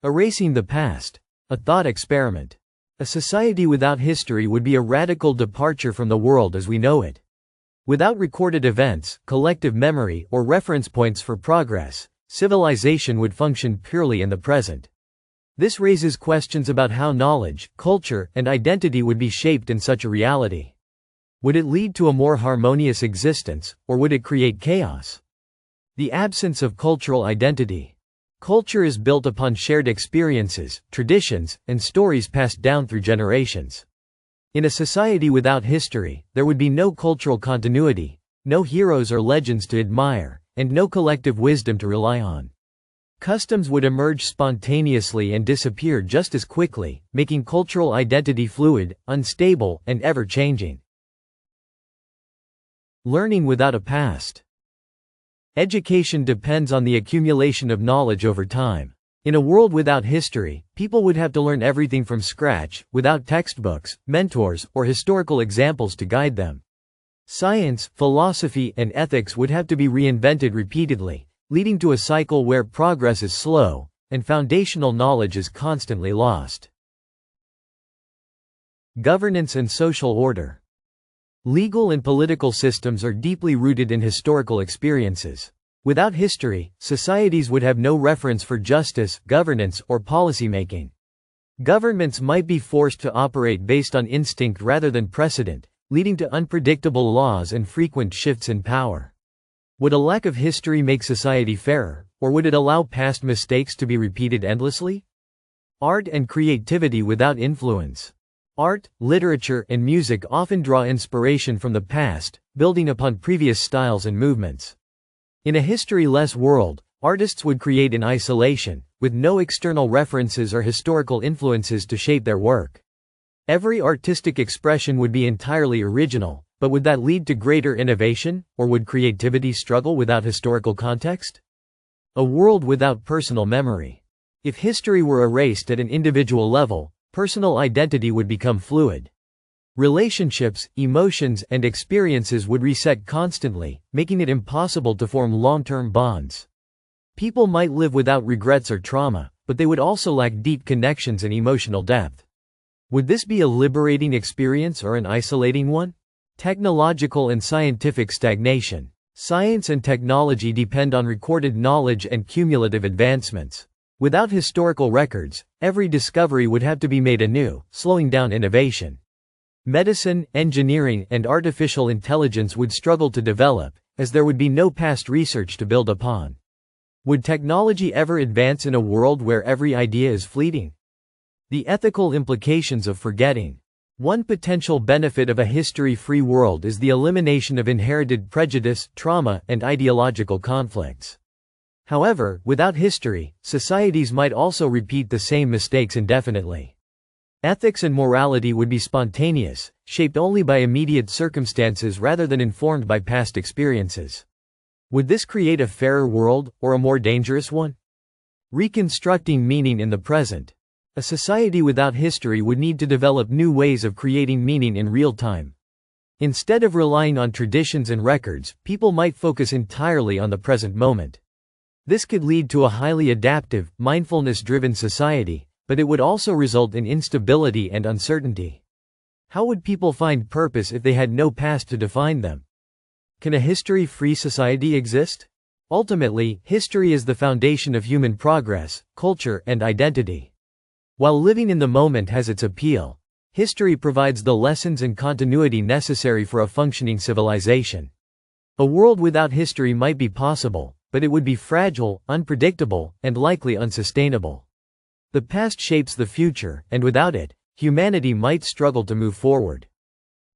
Erasing the past. A thought experiment. A society without history would be a radical departure from the world as we know it. Without recorded events, collective memory, or reference points for progress, civilization would function purely in the present. This raises questions about how knowledge, culture, and identity would be shaped in such a reality. Would it lead to a more harmonious existence, or would it create chaos? The absence of cultural identity. Culture is built upon shared experiences, traditions, and stories passed down through generations. In a society without history, there would be no cultural continuity, no heroes or legends to admire, and no collective wisdom to rely on. Customs would emerge spontaneously and disappear just as quickly, making cultural identity fluid, unstable, and ever-changing. Learning without a past. Education depends on the accumulation of knowledge over time. In a world without history, people would have to learn everything from scratch, without textbooks, mentors, or historical examples to guide them. Science, philosophy, and ethics would have to be reinvented repeatedly, leading to a cycle where progress is slow, and foundational knowledge is constantly lost. Governance and social order. Legal and political systems are deeply rooted in historical experiences. Without history, societies would have no reference for justice, governance, or policymaking. Governments might be forced to operate based on instinct rather than precedent, leading to unpredictable laws and frequent shifts in power. Would a lack of history make society fairer, or would it allow past mistakes to be repeated endlessly? Art and creativity without influence. Art, literature, and music often draw inspiration from the past, building upon previous styles and movements. In a history-less world, artists would create in isolation, with no external references or historical influences to shape their work. Every artistic expression would be entirely original, but would that lead to greater innovation, or would creativity struggle without historical context? A world without personal memory. If history were erased at an individual level, personal identity would become fluid. Relationships, emotions, and experiences would reset constantly, making it impossible to form long-term bonds. People might live without regrets or trauma, but they would also lack deep connections and emotional depth. Would this be a liberating experience or an isolating one? Technological and scientific stagnation. Science and technology depend on recorded knowledge and cumulative advancements. Without historical records, every discovery would have to be made anew, slowing down innovation. Medicine, engineering, and artificial intelligence would struggle to develop, as there would be no past research to build upon. Would technology ever advance in a world where every idea is fleeting? The ethical implications of forgetting. One potential benefit of a history-free world is the elimination of inherited prejudice, trauma, and ideological conflicts. However, without history, societies might also repeat the same mistakes indefinitely. Ethics and morality would be spontaneous, shaped only by immediate circumstances rather than informed by past experiences. Would this create a fairer world, or a more dangerous one? Reconstructing meaning in the present. A society without history would need to develop new ways of creating meaning in real time. Instead of relying on traditions and records, people might focus entirely on the present moment. This could lead to a highly adaptive, mindfulness-driven society, but it would also result in instability and uncertainty. How would people find purpose if they had no past to define them? Can a history-free society exist? Ultimately, history is the foundation of human progress, culture, and identity. While living in the moment has its appeal, history provides the lessons and continuity necessary for a functioning civilization. A world without history might be possible, but it would be fragile, unpredictable, and likely unsustainable. The past shapes the future, and without it, humanity might struggle to move forward.